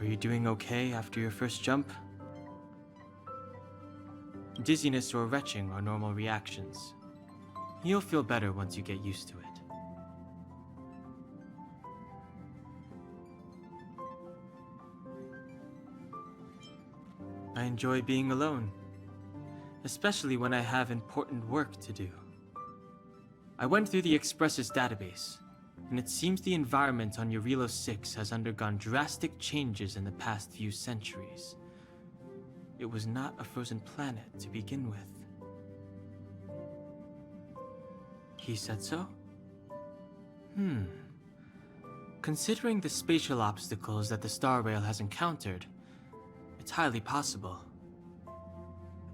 Are you doing okay after your first jump? Dizziness or retching are normal reactions. You'll feel better once you get used to it. I enjoy being alone, especially when I have important work to do. I went through the Express's database, and it seems the environment on Eurilo 6 has undergone drastic changes in the past few centuries. It was not a frozen planet to begin with. He said so? Considering the spatial obstacles that the Star Rail has encountered, it's highly possible.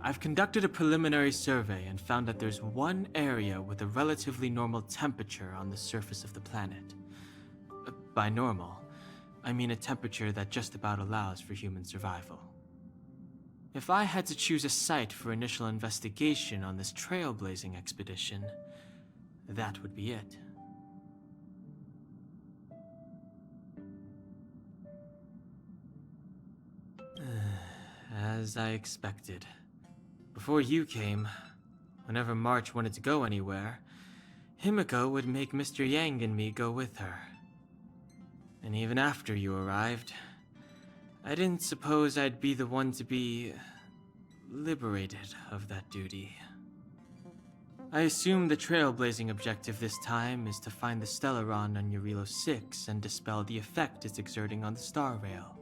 I've conducted a preliminary survey and found that there's one area with a relatively normal temperature on the surface of the planet. By normal, I mean a temperature that just about allows for human survival. If I had to choose a site for initial investigation on this trailblazing expedition, that would be it. As I expected. Before you came, whenever March wanted to go anywhere, Himiko would make Mr. Yang and me go with her. And even after you arrived, I didn't suppose I'd be the one to be liberated of that duty. I assume the trailblazing objective this time is to find the Stellaron on Eurilo 6 and dispel the effect it's exerting on the Star Rail.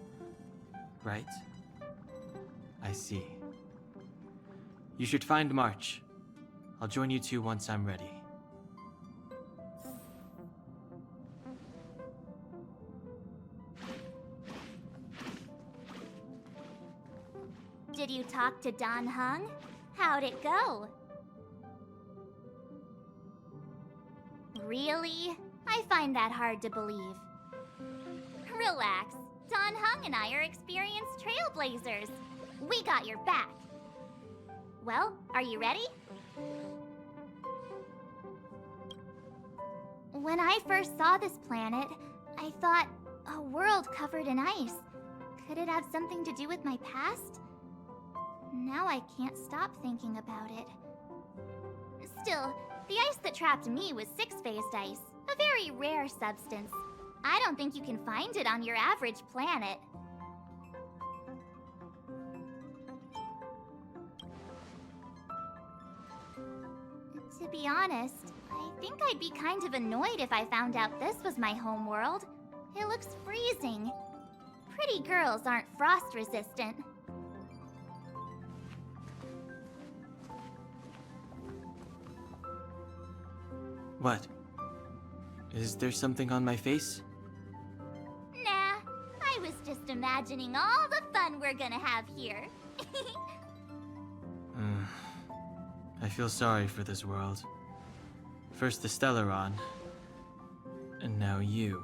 Right? I see. You should find March. I'll join you two once I'm ready. Did you talk to Dan Heng? How'd it go? Really? I find that hard to believe. Relax. Dan Heng and I are experienced trailblazers. We got your back. Well, are you ready? When I first saw this planet, I thought, a world covered in ice. Could it have something to do with my past? Now I can't stop thinking about it. Still, the ice that trapped me was six-phased ice, a very rare substance. I don't think you can find it on your average planet. To be honest, I think I'd be kind of annoyed if I found out this was my home world. It looks freezing. Pretty girls aren't frost resistant. What? Is there something on my face? Nah, I was just imagining all the fun we're gonna have here. I feel sorry for this world. First the Stellaron, and now you.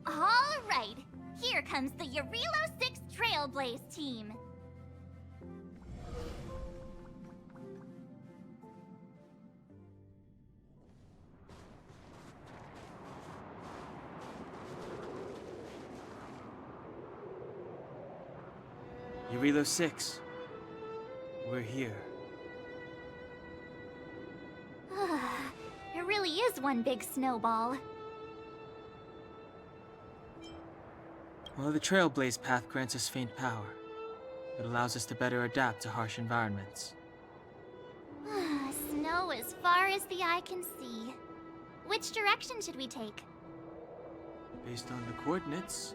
All right, here comes the Eurilo 6 Trailblaze team. Eurilo 6. We're here. It really is one big snowball. Well, the Trailblaze path grants us faint power. It allows us to better adapt to harsh environments. Snow as far as the eye can see. Which direction should we take? Based on the coordinates,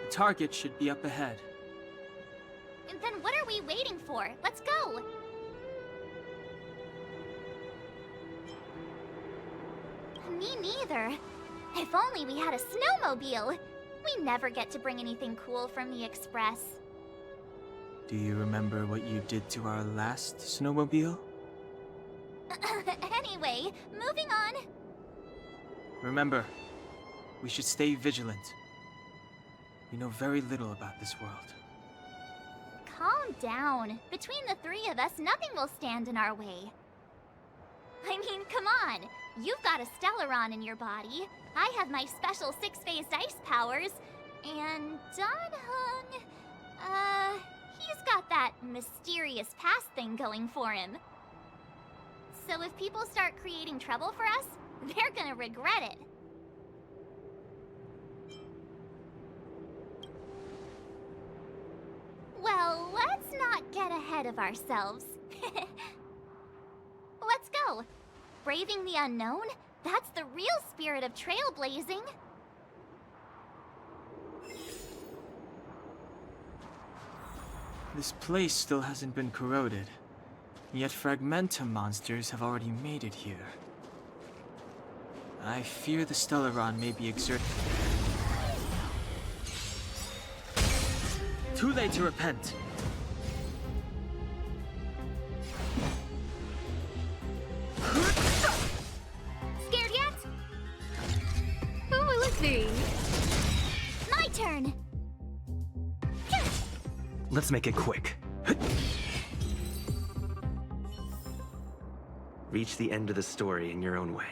the target should be up ahead. Then what are we waiting for? Let's go! Me neither. If only we had a snowmobile. We never get to bring anything cool from the Express. Do you remember what you did to our last snowmobile? Anyway, moving on. Remember, we should stay vigilant. We know very little about this world. Calm down. Between the three of us, nothing will stand in our way. I mean, come on! You've got a Stellaron in your body. I have my special six-phased ice powers. And Danhung... he's got that mysterious past thing going for him. So if people start creating trouble for us, they're gonna regret it. Well, let's not get ahead of ourselves. Let's go. Braving the unknown? That's the real spirit of trailblazing. This place still hasn't been corroded, yet Fragmentum monsters have already made it here. I fear the Stellaron may be exerting... Too late to repent! Scared yet? Oh, let's see. My turn! Let's make it quick. Reach the end of the story in your own way.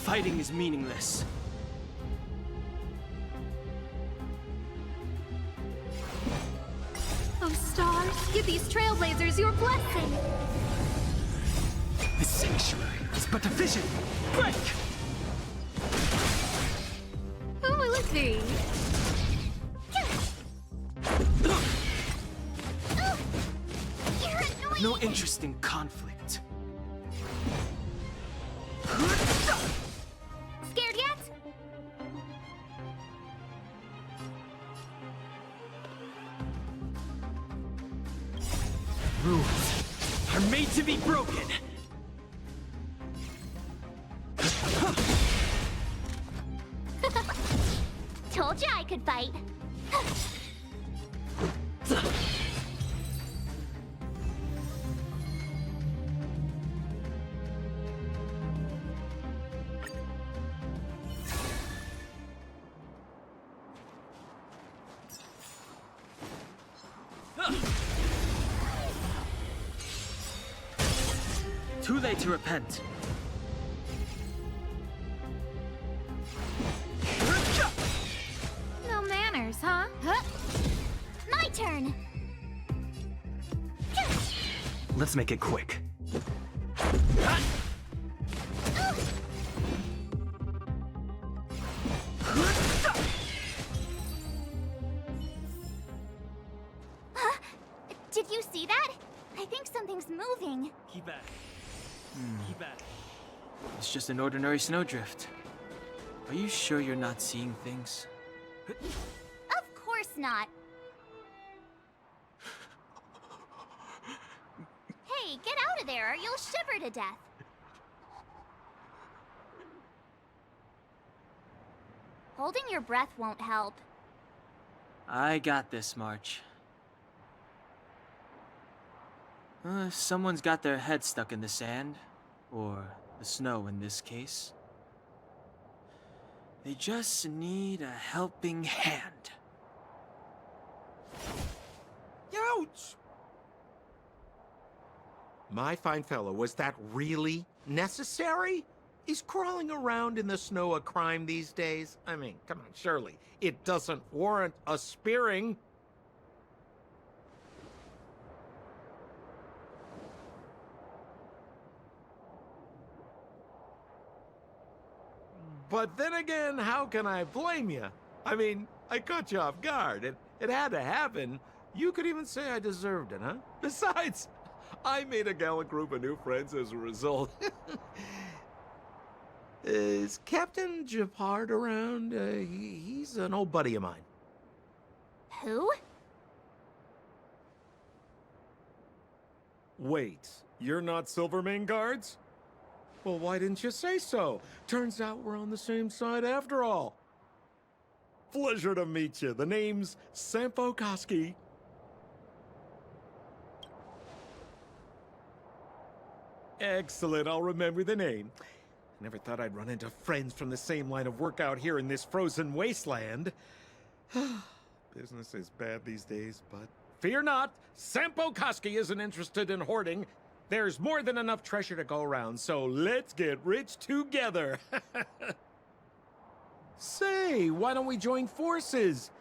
Fighting is meaningless. Oh, stars, give these trailblazers your blessing. The sanctuary is but a vision. Break! Who will it be? You're annoying! No interest in conflict. Scared yet? Rules are made to be broken. Told you I could fight. Too late to repent. No manners, huh? Huh? My turn. Let's make it quick. Did you see that? I think something's moving. Keep back. Keep back. It's just an ordinary snowdrift. Are you sure you're not seeing things? Of course not. Hey, get out of there or you'll shiver to death. Holding your breath won't help. I got this, March. If someone's got their head stuck in the sand, or the snow in this case, they just need a helping hand. Ouch! My fine fellow, was that really necessary? Is crawling around in the snow a crime these days? I mean, come on, surely. It doesn't warrant a spearing. But then again, how can I blame you? I mean, I caught you off guard. It had to happen. You could even say I deserved it, huh? Besides, I made a gallant group of new friends as a result. Is Captain Japard around? He's an old buddy of mine. Who? Wait, you're not Silvermane guards? Well, why didn't you say so? Turns out we're on the same side after all. Pleasure to meet you. The name's Sampo Koski. Excellent, I'll remember the name. Never thought I'd run into friends from the same line of work out here in this frozen wasteland. Business is bad these days, but fear not, Sampo Koski isn't interested in hoarding. There's more than enough treasure to go around, so let's get rich together. Say, why don't we join forces?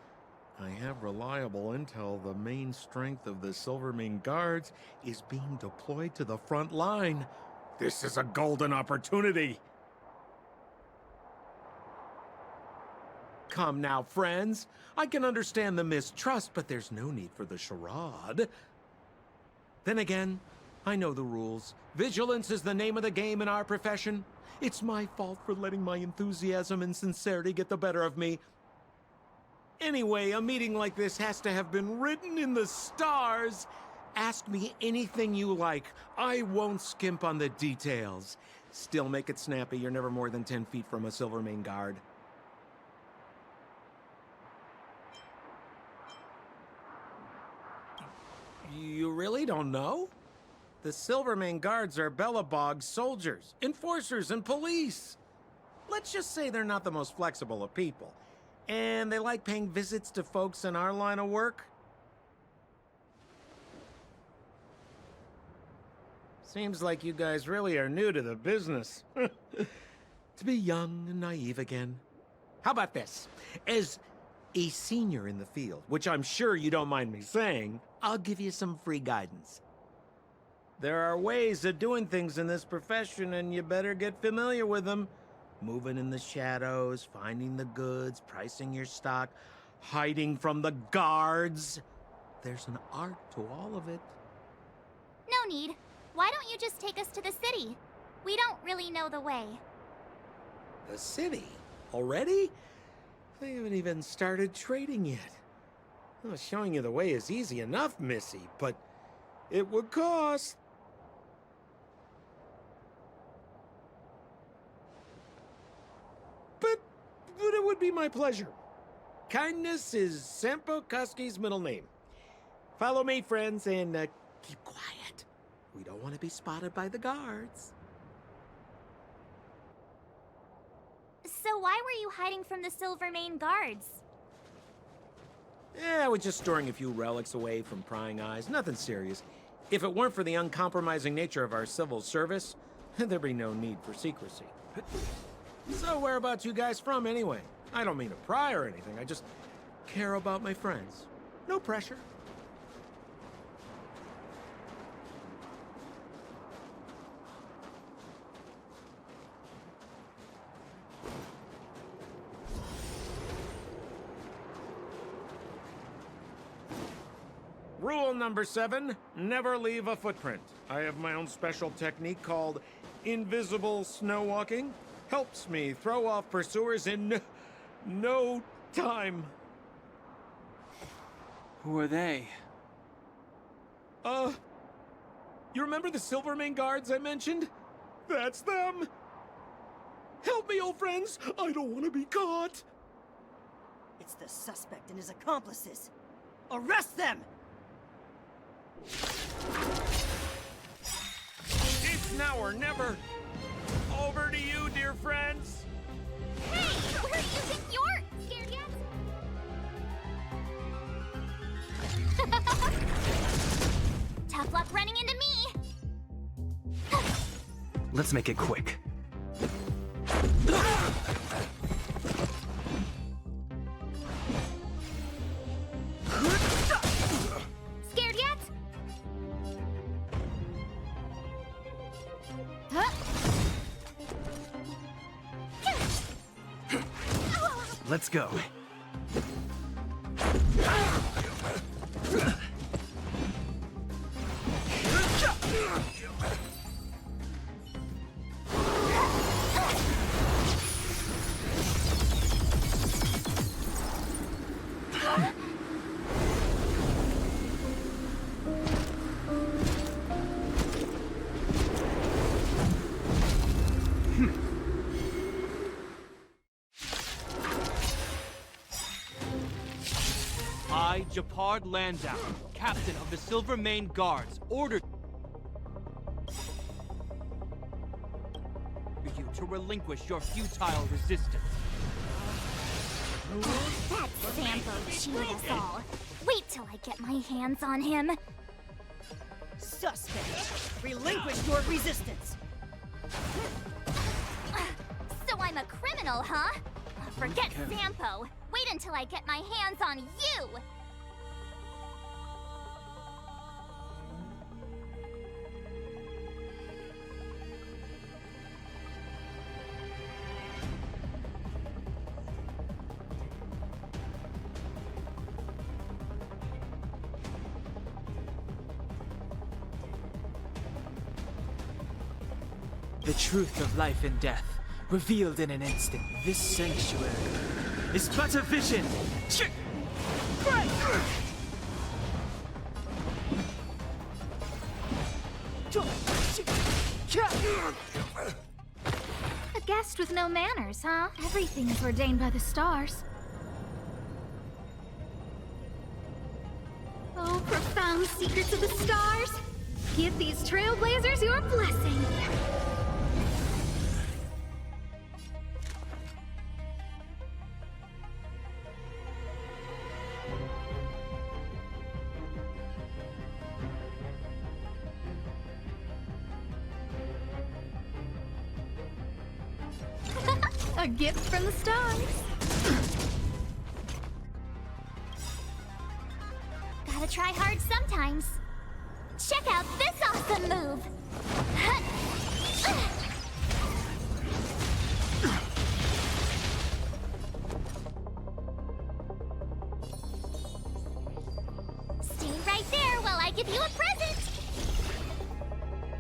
I have reliable intel the main strength of the Silvermane Guards is being deployed to the front line. This is a golden opportunity. Come now, friends. I can understand the mistrust, but there's no need for the charade. Then again, I know the rules. Vigilance is the name of the game in our profession. It's my fault for letting my enthusiasm and sincerity get the better of me. Anyway, a meeting like this has to have been written in the stars. Ask me anything you like. I won't skimp on the details. Still make it snappy. You're never more than 10 feet from a Silvermane guard. You really don't know? The Silvermane Guards are Bellabog soldiers, enforcers, and police. let's just say they're not the most flexible of people. And they like paying visits to folks in our line of work. Seems like you guys really are new to the business. To be young and naive again. How about this? As a senior in the field, which I'm sure you don't mind me saying, I'll give you some free guidance. There are ways of doing things in this profession, and you better get familiar with them. Moving in the shadows, finding the goods, pricing your stock, hiding from the guards. There's an art to all of it. No need. Why don't you just take us to the city? We don't really know the way. The city? Already? They haven't even started trading yet. Well, showing you the way is easy enough, Missy, but it would cost. But it would be my pleasure. Kindness is Sampo Koski's middle name. Follow me, friends, and keep quiet. We don't want to be spotted by the guards. So why were you hiding from the Silvermane guards? I was just storing a few relics away from prying eyes. Nothing serious. If it weren't for the uncompromising nature of our civil service, there'd be no need for secrecy. So whereabouts you guys from, anyway? I don't mean to pry or anything. I just care about my friends. No pressure. Rule number 7, never leave a footprint. I have my own special technique called invisible snow walking. Helps me throw off pursuers in no time. Who are they? You remember the Silvermane guards I mentioned? That's them. Help me, old friends. I don't want to be caught. It's the suspect and his accomplices. Arrest them! It's now or never. Over to you, dear friends. Hey! Where do you think you're scared yet? Tough luck running into me! Let's make it quick. Scared yet? Huh? Let's go. I, Japard Landau, captain of the Silvermane Guards, ordered you to relinquish your futile resistance. That Sampo cheated us all. Wait till I get my hands on him. Suspect! Relinquish your resistance! So I'm a criminal, huh? Forget Sampo. Wait until I get my hands on you! The truth of life and death, revealed in an instant. This sanctuary is but a vision. A guest with no manners, huh? Everything is ordained by the stars. Oh, profound secrets of the stars! Give these trailblazers your blessing! A gift from the stars. Gotta try hard sometimes. Check out this awesome move! Stay right there while I give you a present!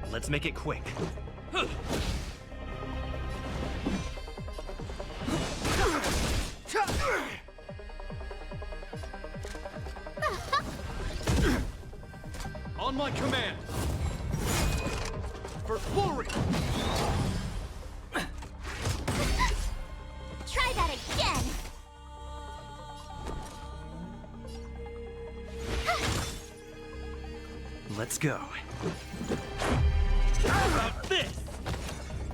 Let's make it quick. On my command! For glory! Try that again! Let's go. How about this?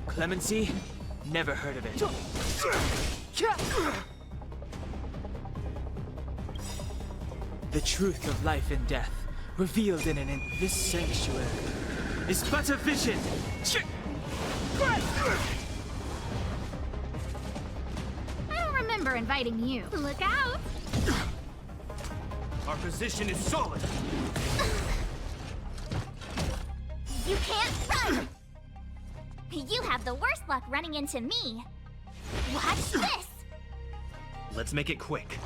Clemency? Never heard of it. The truth of life and death, revealed in this sanctuary, is but a vision. I don't remember inviting you. Look out! Our position is solid. You can't run! You have the worst luck running into me. Watch this! Let's make it quick.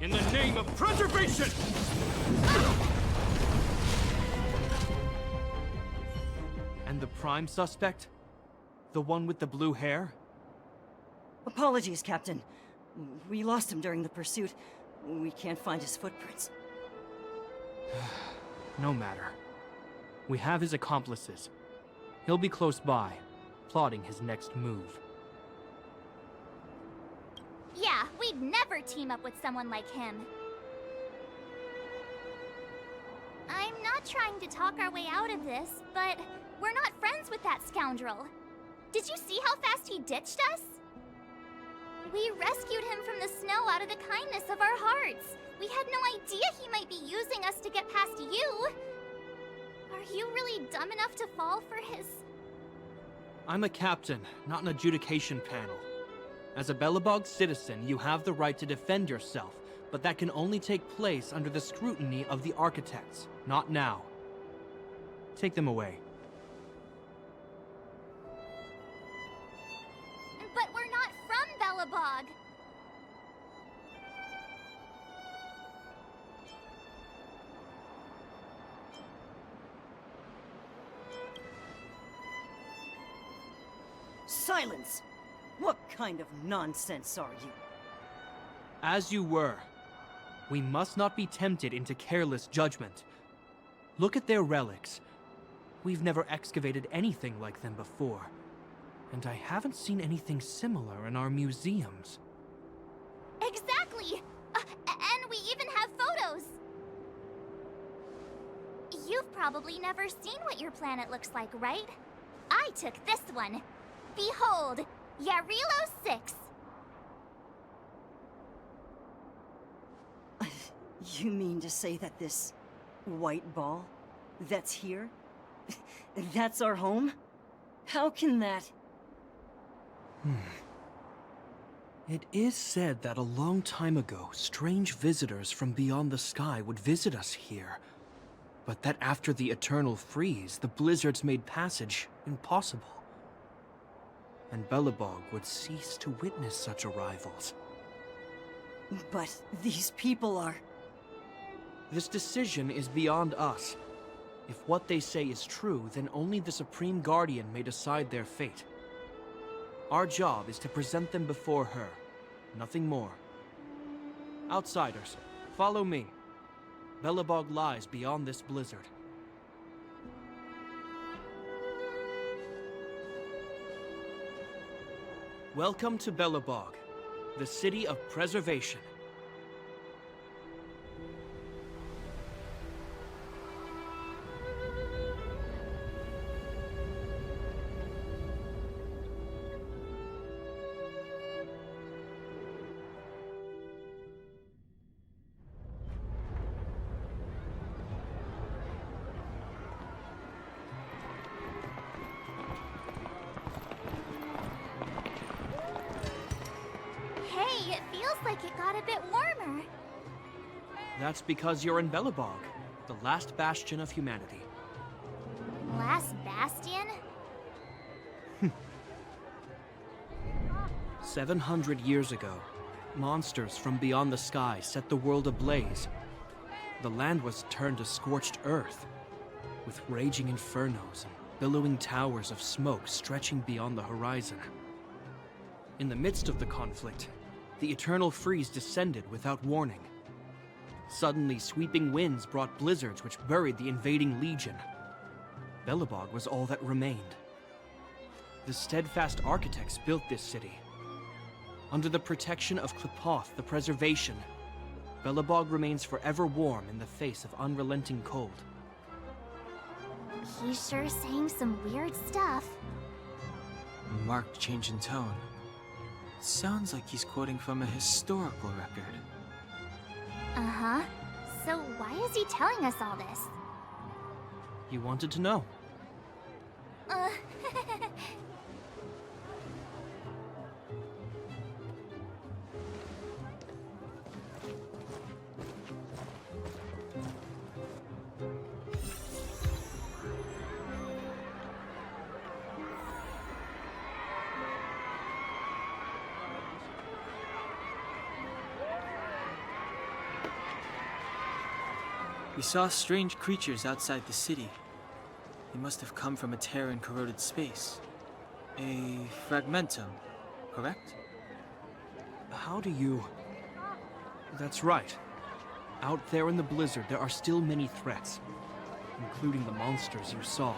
In the name of preservation! And the prime suspect? The one with the blue hair? Apologies, Captain. We lost him during the pursuit. We can't find his footprints. No matter. We have his accomplices. He'll be close by, plotting his next move. Yeah, we'd never team up with someone like him. I'm not trying to talk our way out of this, but we're not friends with that scoundrel. Did you see how fast he ditched us? We rescued him from the snow out of the kindness of our hearts. We had no idea he might be using us to get past you. Are you really dumb enough to fall for his... I'm a captain, not an adjudication panel. As a Belobog citizen, you have the right to defend yourself, but that can only take place under the scrutiny of the architects, not now. Take them away. But we're not from Belobog. Silence! What kind of nonsense are you? As you were. We must not be tempted into careless judgment. Look at their relics. We've never excavated anything like them before. And I haven't seen anything similar in our museums. Exactly! And we even have photos! You've probably never seen what your planet looks like, right? I took this one. Behold, Yarilo 6. You mean to say that this white ball that's here, that's our home? How can that... It is said that a long time ago, strange visitors from beyond the sky would visit us here. But that after the eternal freeze, the blizzards made passage impossible. And Belobog would cease to witness such arrivals. But these people are... This decision is beyond us. If what they say is true, then only the Supreme Guardian may decide their fate. Our job is to present them before her. Nothing more. Outsiders, follow me. Belobog lies beyond this blizzard. Welcome to Belobog, the city of preservation. feels like it got a bit warmer. That's because you're in Belobog, the last bastion of humanity. Last bastion? 700 years ago, monsters from beyond the sky set the world ablaze. The land was turned to scorched earth, with raging infernos and billowing towers of smoke stretching beyond the horizon. In the midst of the conflict, the eternal freeze descended without warning. Suddenly, sweeping winds brought blizzards which buried the invading legion. Belobog was all that remained. The steadfast architects built this city. Under the protection of Klepoth, the Preservation, Belobog remains forever warm in the face of unrelenting cold. He's sure saying some weird stuff. A marked change in tone. It sounds like he's quoting from a historical record. Uh-huh. So why is he telling us all this? You wanted to know. Uh... We saw strange creatures outside the city. They must have come from a tear in corroded space. A fragmentum, correct? How do you... That's right. Out there in the blizzard, there are still many threats, including the monsters you saw.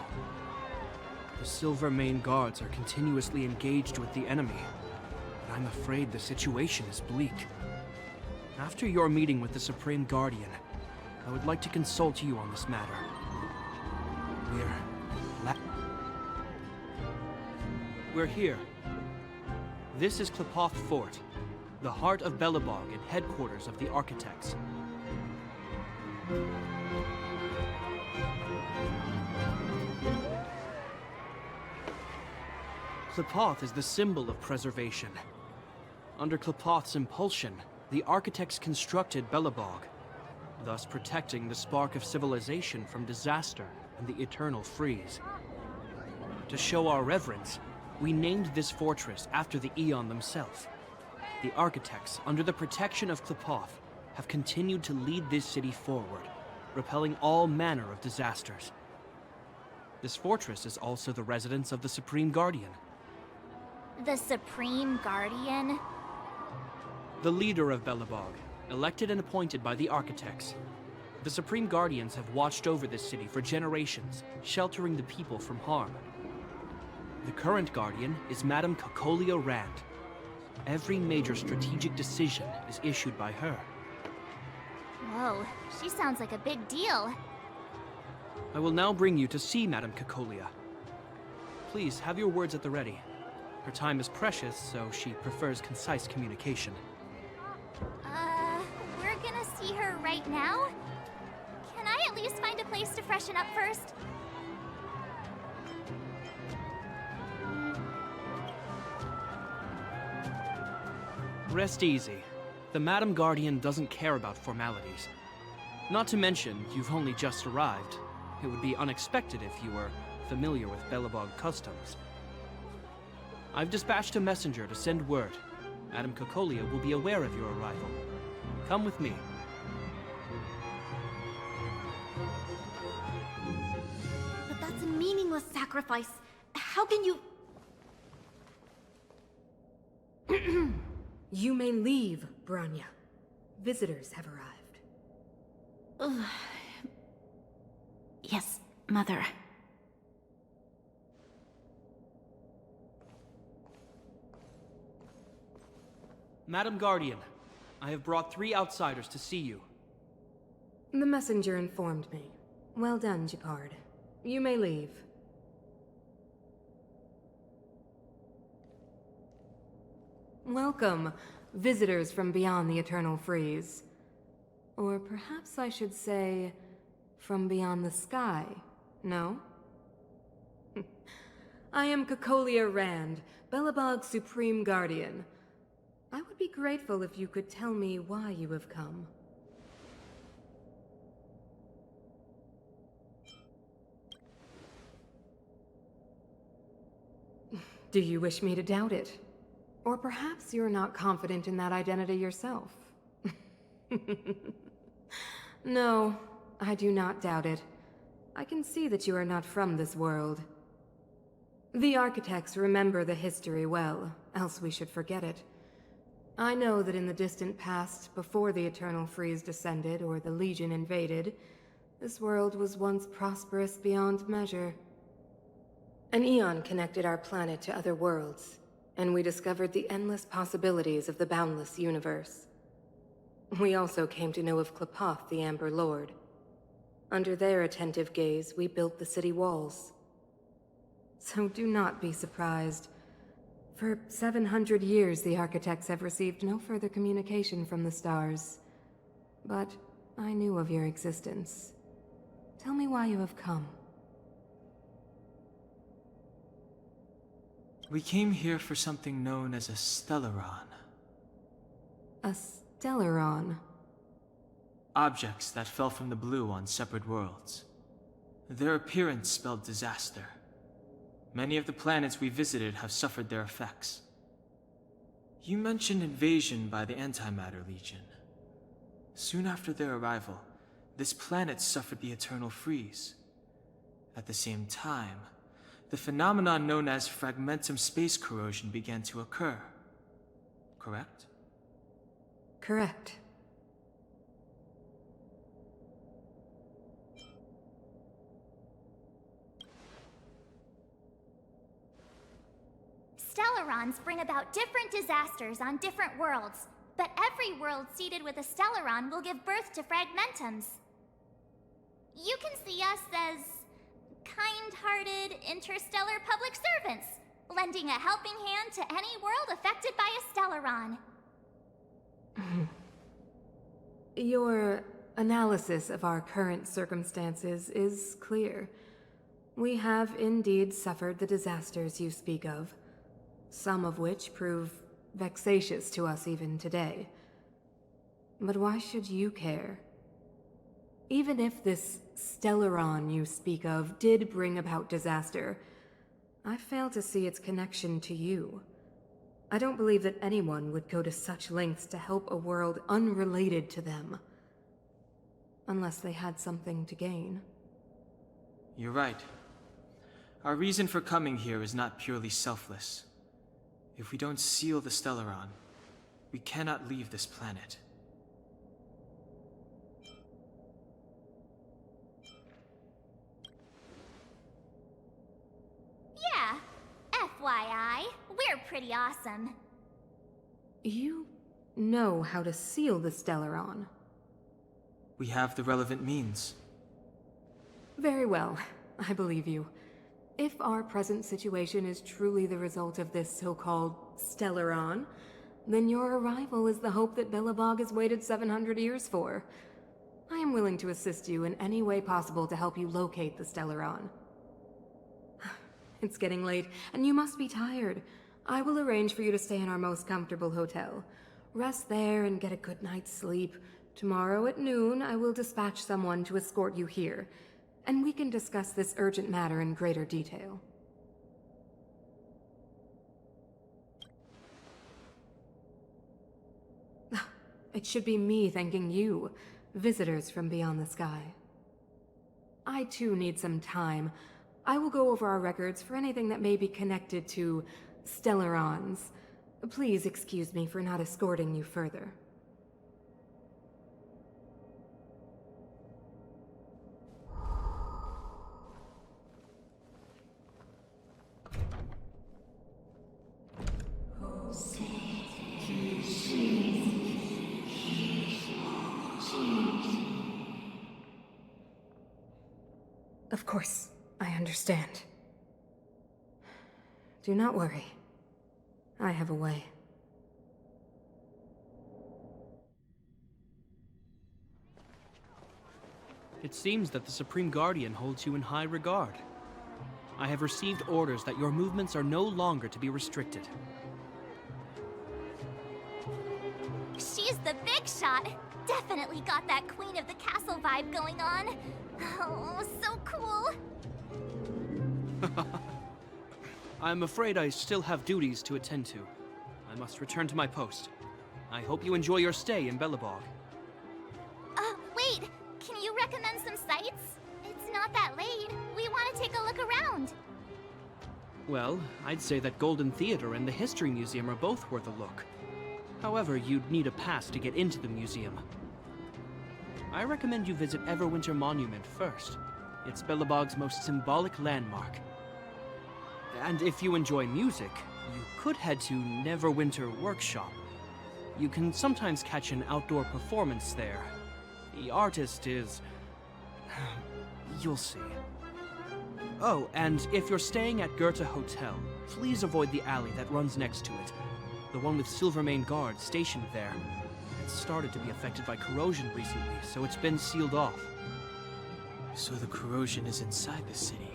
The Silvermane guards are continuously engaged with the enemy, but I'm afraid the situation is bleak. After your meeting with the Supreme Guardian, I would like to consult you on this matter. We're here. This is Klepoth Fort, the heart of Belobog and headquarters of the Architects. Klepoth is the symbol of preservation. Under Klepoth's impulsion, the Architects constructed Belobog, thus protecting the spark of civilization from disaster and the eternal freeze. To show our reverence, we named this fortress after the Aeon themselves. The Architects, under the protection of Klepoth, have continued to lead this city forward, repelling all manner of disasters. This fortress is also the residence of the Supreme Guardian. The Supreme Guardian? The leader of Belobog, elected and appointed by the Architects. The Supreme Guardians have watched over this city for generations, sheltering the people from harm. The current Guardian is Madame Cocolia Rand. Every major strategic decision is issued by her. Whoa, she sounds like a big deal. I will now bring you to see Madame Cocolia. Please, have your words at the ready. Her time is precious, so she prefers concise communication. We're gonna see her right now? Can I at least find a place to freshen up first? Rest easy. The Madam Guardian doesn't care about formalities. Not to mention, you've only just arrived. It would be unexpected if you were familiar with Belobog customs. I've dispatched a messenger to send word. Madame Cocolia will be aware of your arrival. Come with me. But that's a meaningless sacrifice. How can you... You may leave, Branya. Visitors have arrived. Yes, Mother. Madam Guardian, I have brought 3 outsiders to see you. The messenger informed me. Well done, Gepard. You may leave. Welcome, visitors from beyond the Eternal Freeze. Or perhaps I should say, from beyond the sky, no? I am Cocolia Rand, Belobog's Supreme Guardian. I would be grateful if you could tell me why you have come. Do you wish me to doubt it? Or perhaps you're not confident in that identity yourself? No, I do not doubt it. I can see that you are not from this world. The architects remember the history well, else we should forget it. I know that in the distant past, before the Eternal Freeze descended or the Legion invaded, this world was once prosperous beyond measure. An eon connected our planet to other worlds, and we discovered the endless possibilities of the boundless universe. We also came to know of Klapoth, the Amber Lord. Under their attentive gaze, we built the city walls. So do not be surprised. For 700 years, the architects have received no further communication from the stars. But I knew of your existence. Tell me why you have come. We came here for something known as a Stellaron. A Stellaron? Objects that fell from the blue on separate worlds. Their appearance spelled disaster. Many of the planets we visited have suffered their effects. You mentioned invasion by the Antimatter Legion. Soon after their arrival, this planet suffered the Eternal Freeze. At the same time, the phenomenon known as fragmentum space corrosion began to occur. Correct? Correct. Stellarons bring about different disasters on different worlds, but every world seeded with a Stellaron will give birth to fragmentums. You can see us as kind-hearted interstellar public servants, lending a helping hand to any world affected by a Stellaron. Your analysis of our current circumstances is clear. We have indeed suffered the disasters you speak of, some of which prove vexatious to us even today. But why should you care? Even if this Stellaron you speak of did bring about disaster, I fail to see its connection to you. I don't believe that anyone would go to such lengths to help a world unrelated to them. Unless they had something to gain. You're right. Our reason for coming here is not purely selfless. If we don't seal the Stellaron, we cannot leave this planet. Yeah, FYI, we're pretty awesome. You know how to seal the Stellaron. We have the relevant means. Very well, I believe you. If our present situation is truly the result of this so-called Stellaron, then your arrival is the hope that Belobog has waited 700 years for. I am willing to assist you in any way possible to help you locate the Stellaron. It's getting late, and you must be tired. I will arrange for you to stay in our most comfortable hotel. Rest there and get a good night's sleep. Tomorrow at noon, I will dispatch someone to escort you here, and we can discuss this urgent matter in greater detail. It should be me thanking you, visitors from beyond the sky. I too need some time. I will go over our records for anything that may be connected to Stellarons. Please excuse me for not escorting you further. Of course, I understand. Do not worry. I have a way. It seems that the Supreme Guardian holds you in high regard. I have received orders that your movements are no longer to be restricted. the big shot. Definitely got that Queen of the Castle vibe going on. Oh, so cool. I'm afraid I still have duties to attend to. I must return to my post. I hope you enjoy your stay in Belobog. Wait. Can you recommend some sites? It's not that late. We want to take a look around. Well, I'd say that Golden Theater and the History Museum are both worth a look. However, you'd need a pass to get into the museum. I recommend you visit Everwinter Monument first. It's Belobog's most symbolic landmark. And if you enjoy music, you could head to Neverwinter Workshop. You can sometimes catch an outdoor performance there. The artist is... you'll see. Oh, and if you're staying at Goethe Hotel, please avoid the alley that runs next to it. The one with Silvermane guards stationed there. It's started to be affected by corrosion recently, so it's been sealed off. So the corrosion is inside the city.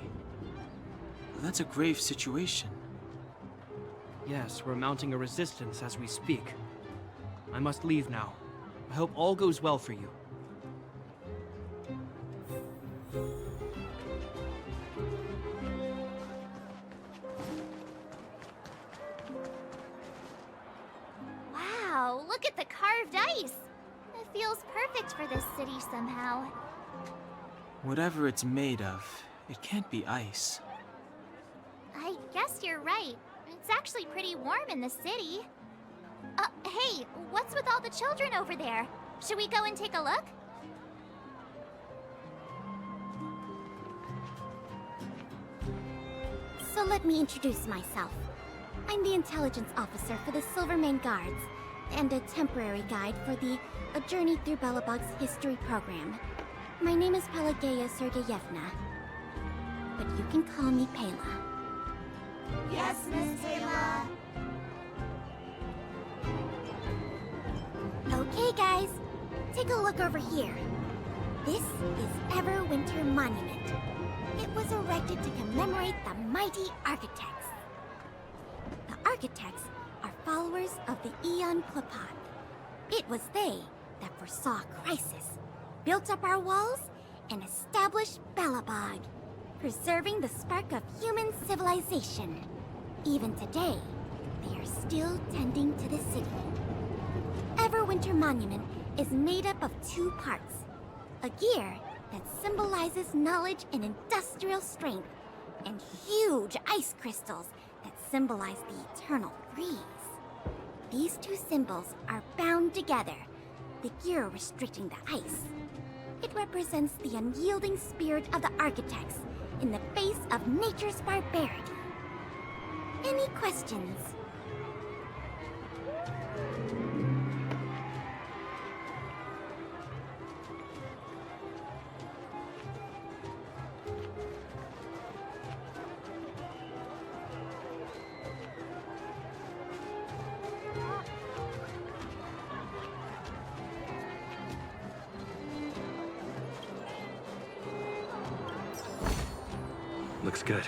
Well, that's a grave situation. Yes, we're mounting a resistance as we speak. I must leave now. I hope all goes well for you. Wow, look at the carved ice. It feels perfect for this city somehow. Whatever it's made of, it can't be ice. I guess you're right. It's actually pretty warm in the city. Hey, what's with all the children over there? Should we go and take a look? So let me introduce myself. I'm the intelligence officer for the Silvermane Guards, and a temporary guide for the A Journey Through Belobog's History program. My name is Pelageya Sergeyevna, but you can call me Pela. Yes, Miss Taylor. Okay, guys, take a look over here. This is Everwinter Monument. It was erected to commemorate the mighty architects. The architects are followers of the Aeon Klapat. It was they that foresaw crisis, built up our walls, and established Belobog, preserving the spark of human civilization. Even today, they are still tending to the city. Everwinter Monument is made up of two parts. A gear that symbolizes knowledge and industrial strength, and huge ice crystals that symbolize the eternal freeze. These two symbols are bound together, the gear restricting the ice. It represents the unyielding spirit of the architects in the face of nature's barbarity. Any questions? Looks good.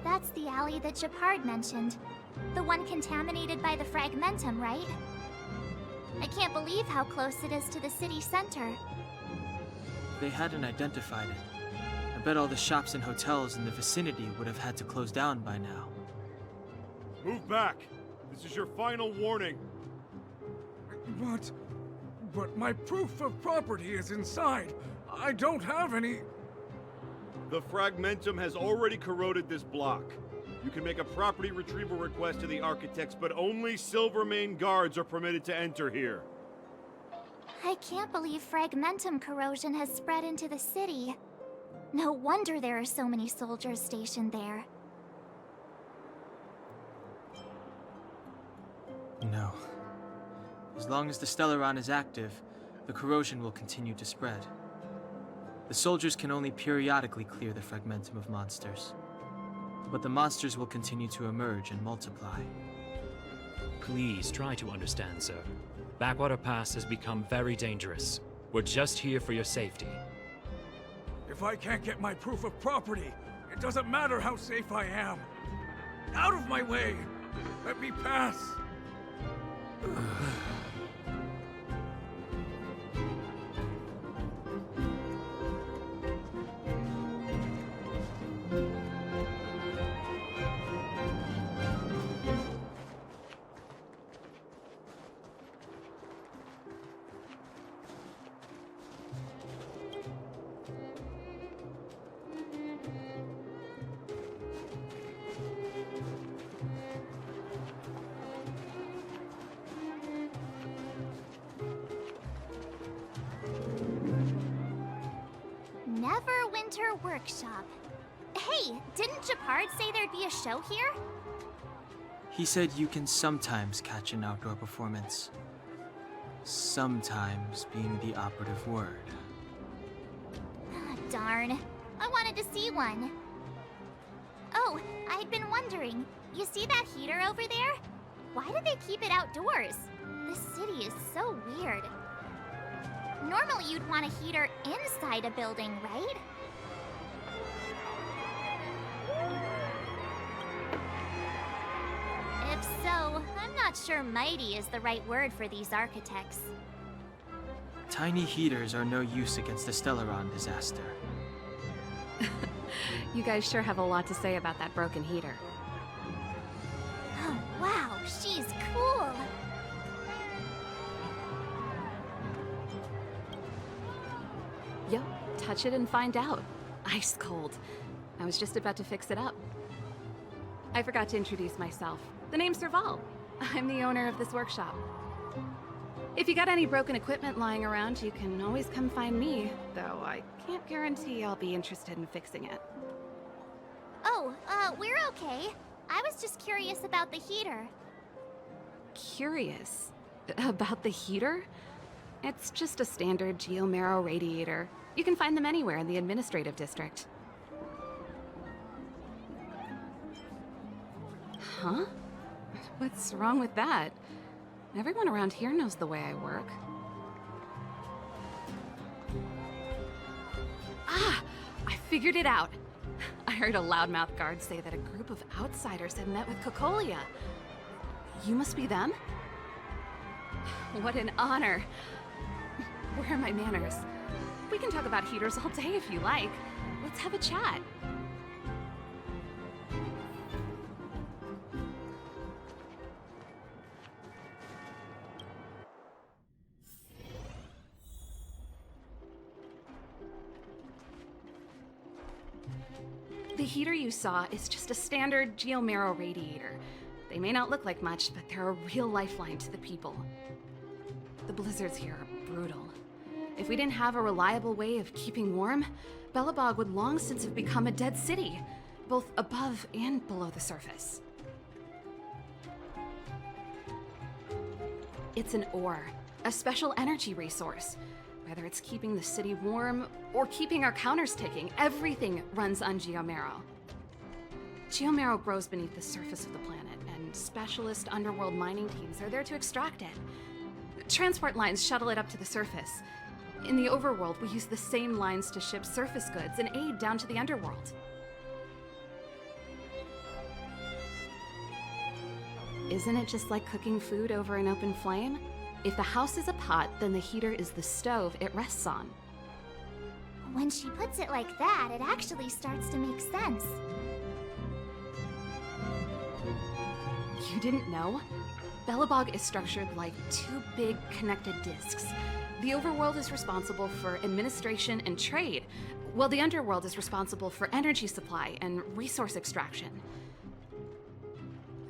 That's the alley that Shepard mentioned. The one contaminated by the fragmentum, right? I can't believe how close it is to the city center. They hadn't identified it. I bet all the shops and hotels in the vicinity would have had to close down by now. Move back! This is your final warning. But my proof of property is inside. I don't have any... The fragmentum has already corroded this block. You can make a property retrieval request to the architects, but only Silvermane guards are permitted to enter here. I can't believe fragmentum corrosion has spread into the city. No wonder there are so many soldiers stationed there. No. As long as the Stellaron is active, the corrosion will continue to spread. The soldiers can only periodically clear the fragmentum of monsters. But the monsters will continue to emerge and multiply. Please try to understand, sir. Backwater Pass has become very dangerous. We're just here for your safety. If I can't get my proof of property, it doesn't matter how safe I am. Out of my way! Let me pass! Neverwinter Workshop. Hey, didn't Japard say there'd be a show here? He said you can sometimes catch an outdoor performance. Sometimes being the operative word. Ah, darn. I wanted to see one. Oh, I'd been wondering. You see that heater over there? Why do they keep it outdoors? This city is so weird. Normally you'd want a heater inside a building, right? If so, I'm not sure mighty is the right word for these architects. Tiny heaters are no use against the Stellaron disaster. You guys sure have a lot to say about that broken heater. Oh, wow, she's cool. Yo, touch it and find out. Ice cold. I was just about to fix it up. I forgot to introduce myself. The name's Serval. I'm the owner of this workshop. If you got any broken equipment lying around, you can always come find me, though I can't guarantee I'll be interested in fixing it. Oh, we're okay. I was just curious about the heater. Curious? About the heater? It's just a standard geomarrow radiator. You can find them anywhere in the administrative district. Huh? What's wrong with that? Everyone around here knows the way I work. Ah! I figured it out! I heard a loudmouth guard say that a group of outsiders had met with Cocolia. You must be them? What an honor! Where are my manners? We can talk about heaters all day if you like. Let's have a chat. The heater you saw is just a standard geomarrow radiator. They may not look like much, but they're a real lifeline to the people. The blizzards here are brutal. If we didn't have a reliable way of keeping warm, Belobog would long since have become a dead city, both above and below the surface. It's an ore, a special energy resource. Whether it's keeping the city warm or keeping our counters ticking, everything runs on geomarrow. Geomarrow grows beneath the surface of the planet, and specialist underworld mining teams are there to extract it. Transport lines shuttle it up to the surface. In the overworld, we use the same lines to ship surface goods and aid down to the underworld. Isn't it just like cooking food over an open flame? If the house is a pot, then the heater is the stove it rests on. When she puts it like that, it actually starts to make sense. You didn't know? Belobog is structured like two big connected discs. The overworld is responsible for administration and trade, while the underworld is responsible for energy supply and resource extraction.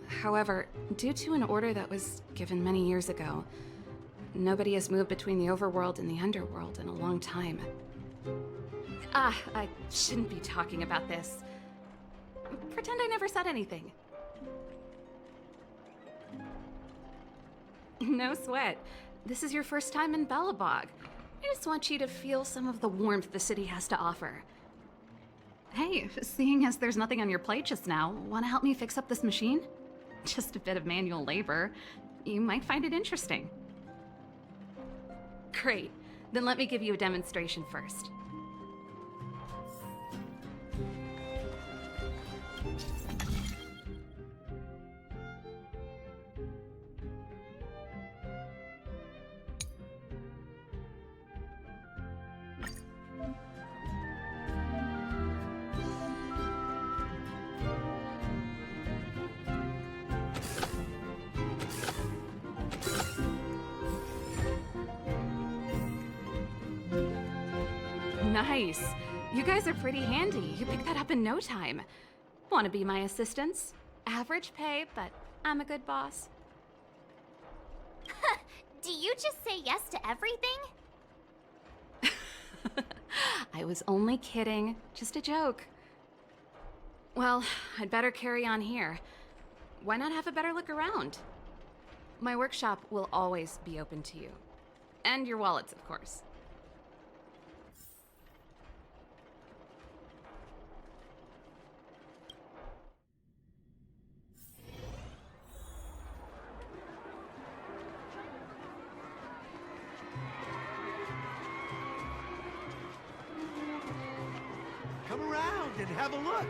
However, due to an order that was given many years ago, nobody has moved between the overworld and the underworld in a long time. I shouldn't be talking about this. Pretend I never said anything. No sweat. This is your first time in Belobog. I just want you to feel some of the warmth the city has to offer. Hey, seeing as there's nothing on your plate just now, want to help me fix up this machine? just a bit of manual labor. You might find it interesting. Great. Then let me give you a demonstration first. Nice. You guys are pretty handy. You picked that up in no time. Want to be my assistants? Average pay, but I'm a good boss. Do you just say yes to everything? I was only kidding. Just a joke. Well, I'd better carry on here. Why not have a better look around? My workshop will always be open to you. And your wallets, of course. Come around and have a look.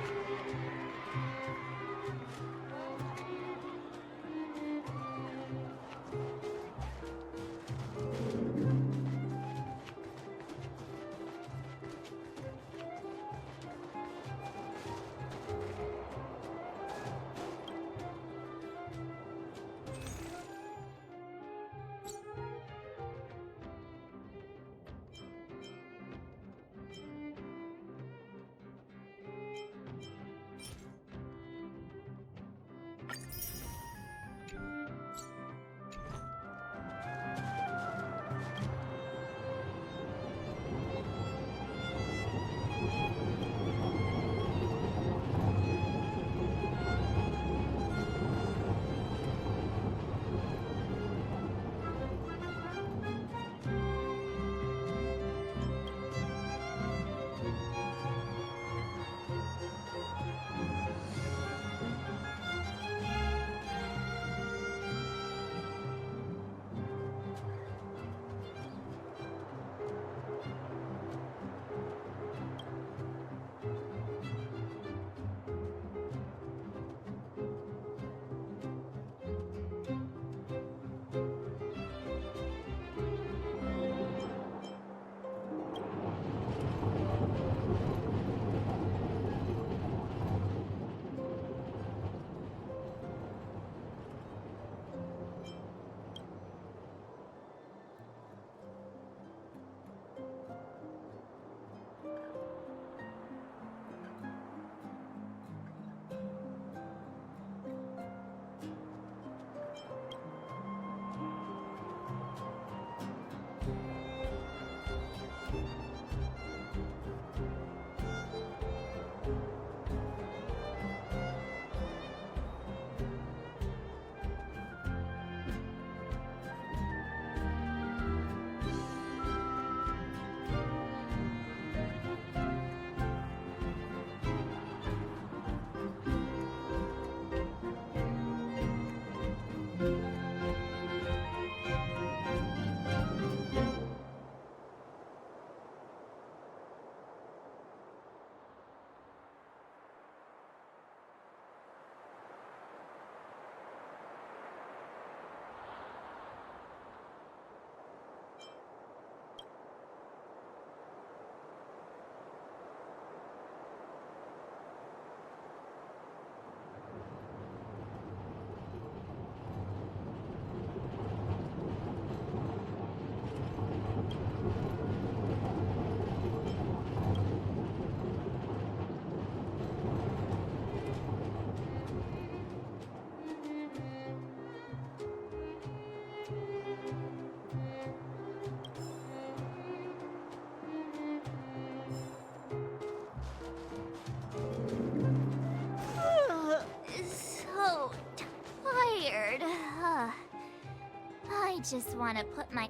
I just want to put my...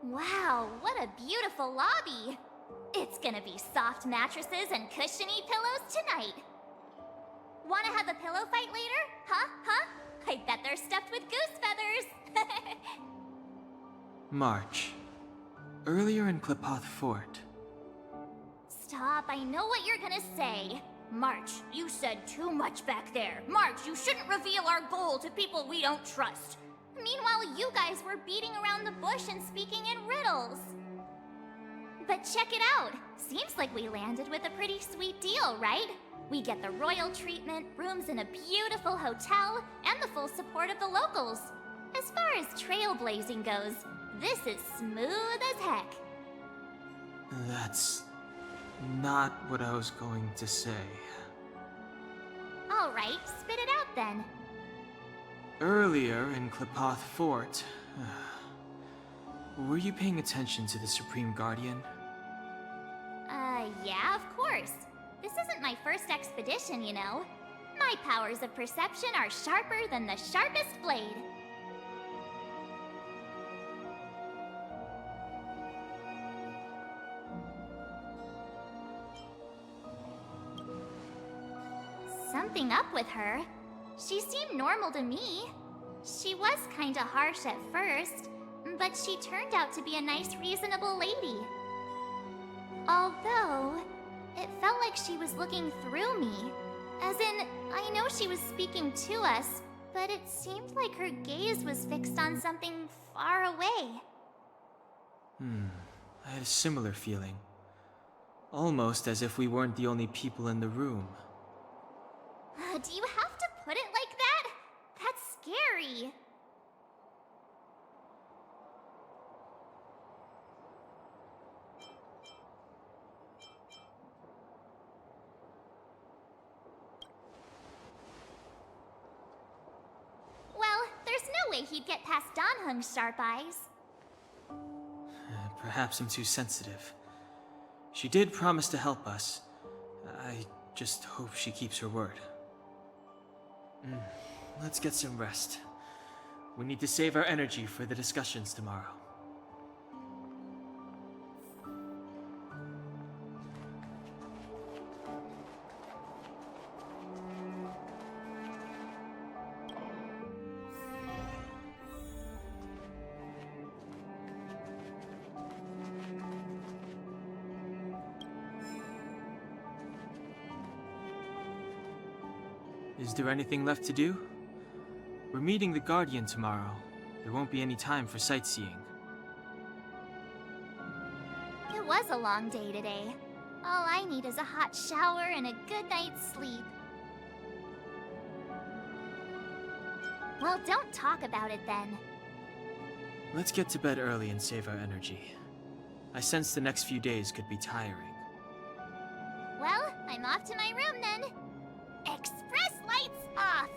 Wow, what a beautiful lobby! It's gonna be soft mattresses and cushiony pillows tonight. Wanna have a pillow fight later? Huh? I bet they're stuffed with goose feathers. March. Earlier in Klipoth Fort. Stop, I know what you're gonna say. March, you said too much back there. March, you shouldn't reveal our goal to people we don't trust. Meanwhile, you guys were beating around the bush and speaking in riddles. But check it out. Seems like we landed with a pretty sweet deal, right? We get the royal treatment, rooms in a beautiful hotel, and the full support of the locals. As far as trailblazing goes, this is smooth as heck. That's not what I was going to say. Alright, spit it out then. Earlier in Klipoth Fort, were you paying attention to the Supreme Guardian? Yeah, of course. This isn't my first expedition, you know. My powers of perception are sharper than the sharpest blade. Something up with her. She seemed normal to me. She was kinda harsh at first, but she turned out to be a nice, reasonable lady. Although, it felt like she was looking through me. As in, I know she was speaking to us, but it seemed like her gaze was fixed on something far away. I had a similar feeling. Almost as if we weren't the only people in the room. Do you have to put it like that? That's scary. Well, there's no way he'd get past Danhung's sharp eyes. Perhaps I'm too sensitive. She did promise to help us. I just hope she keeps her word. Let's get some rest. We need to save our energy for the discussions tomorrow. Is there anything left to do? We're meeting the Guardian tomorrow. There won't be any time for sightseeing. It was a long day today. All I need is a hot shower and a good night's sleep. Well, don't talk about it then. Let's get to bed early and save our energy. I sense the next few days could be tiring. Well, I'm off to my room then. Express lights off!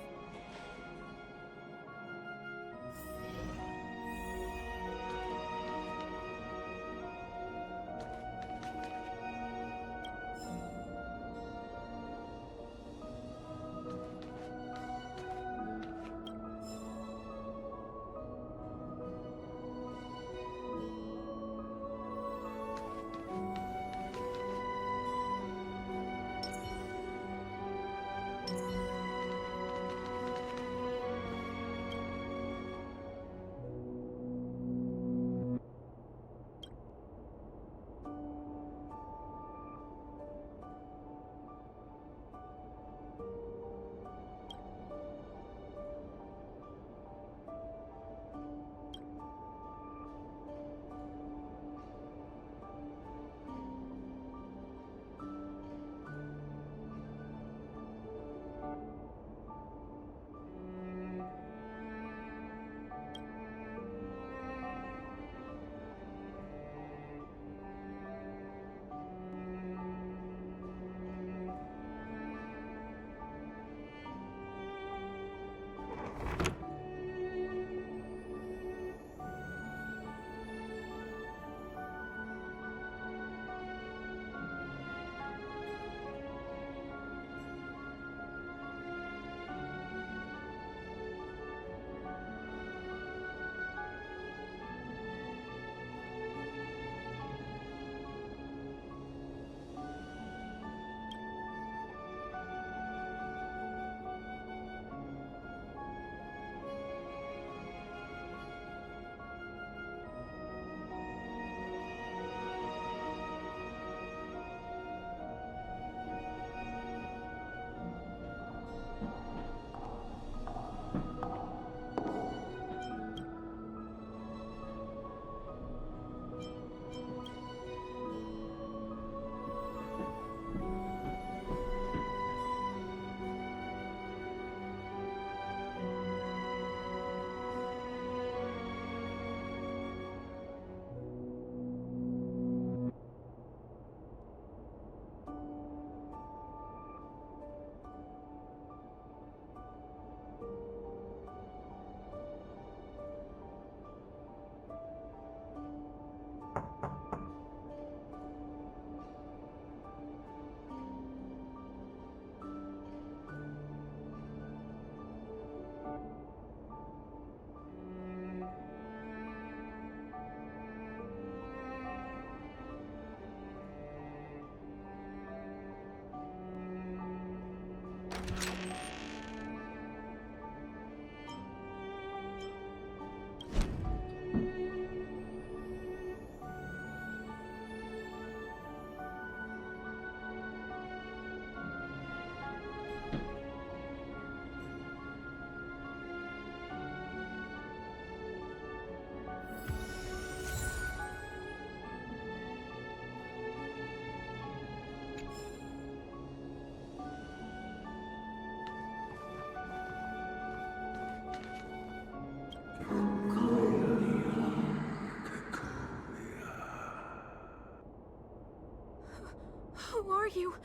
Who are you?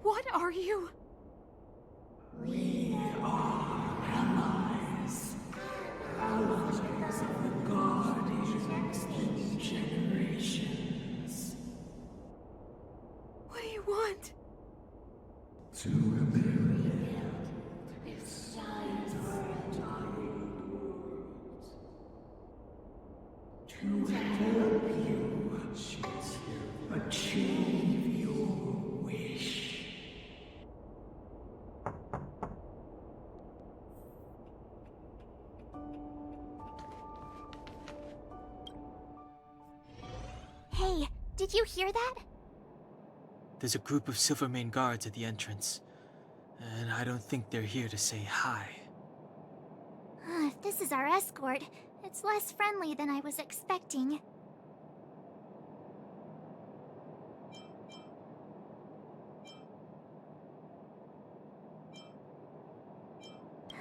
What are you? We are allies. Allies of the Guardians in generations. What do you want? To rebuild its to help you achieve your wish. Hey, did you hear that? There's a group of Silvermane guards at the entrance, and I don't think they're here to say hi. If this is our escort, it's less friendly than I was expecting.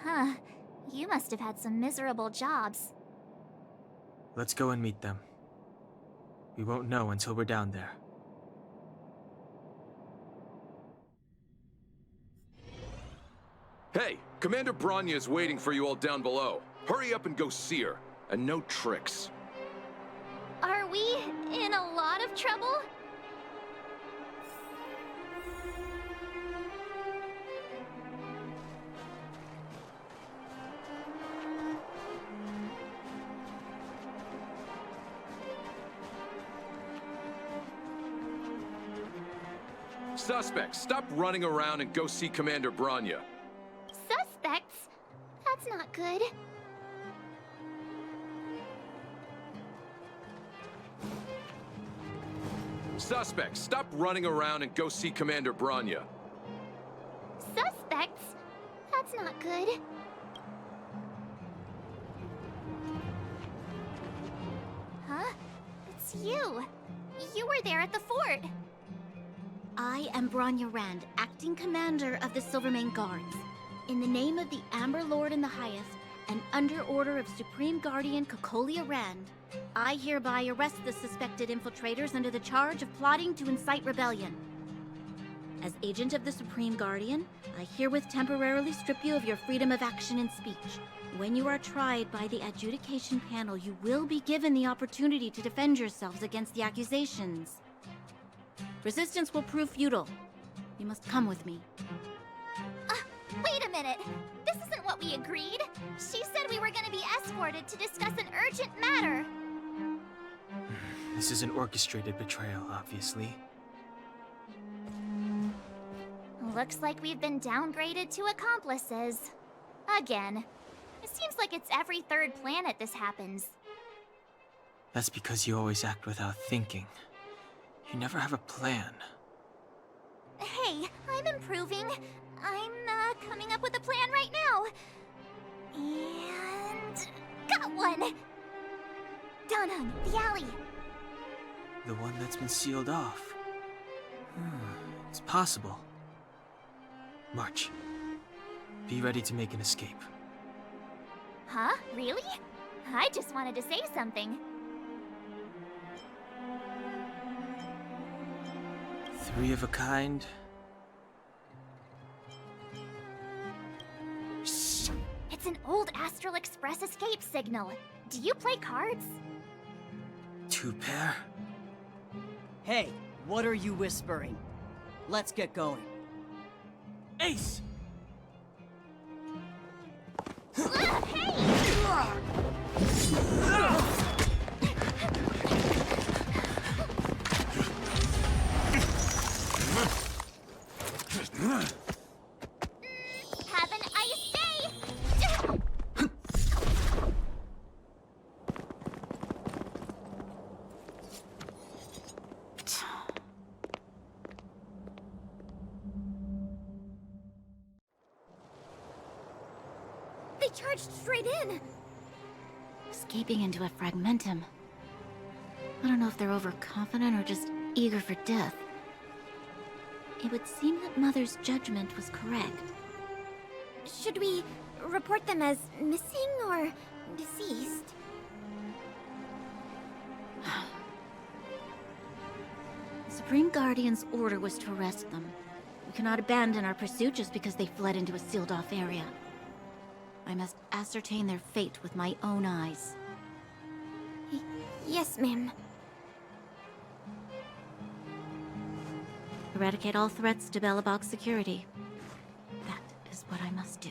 Huh. You must have had some miserable jobs. Let's go and meet them. We won't know until we're down there. Hey, Commander Bronya is waiting for you all down below. Hurry up and go see her. And no tricks. Are we in a lot of trouble? Suspects, stop running around and go see Commander Bronya. Suspects? That's not good. Suspects, stop running around and go see Commander Bronya. Suspects? That's not good. Huh? It's you. You were there at the fort. I am Bronya Rand, acting commander of the Silvermane Guards. In the name of the Amber Lord and the Highest, and under order of Supreme Guardian Cocolia Rand, I hereby arrest the suspected infiltrators under the charge of plotting to incite rebellion. As agent of the Supreme Guardian, I herewith temporarily strip you of your freedom of action and speech. When you are tried by the adjudication panel, you will be given the opportunity to defend yourselves against the accusations. Resistance will prove futile. You must come with me. Wait a minute. This isn't what we agreed. She said we were going to be escorted to discuss an urgent matter. This is an orchestrated betrayal, obviously. Looks like we've been downgraded to accomplices. Again. It seems like it's every third planet this happens. That's because you always act without thinking. You never have a plan. Hey, I'm improving. I'm coming up with a plan right now. And... got one! Donhung, the alley. The one that's been sealed off. It's possible. March. Be ready to make an escape. Huh? Really? I just wanted to say something. Three of a kind. Shh! It's an old Astral Express escape signal. Do you play cards? Two pair? Hey, what are you whispering? Let's get going. Ace! Have an ice day! They charged straight in! Escaping into a fragmentum. I don't know if they're overconfident or just eager for death. It would seem that Mother's judgment was correct. Should we report them as missing or deceased? Supreme Guardian's order was to arrest them. We cannot abandon our pursuit just because they fled into a sealed-off area. I must ascertain their fate with my own eyes. Yes, ma'am. Eradicate all threats to Belobog's security. That is what I must do.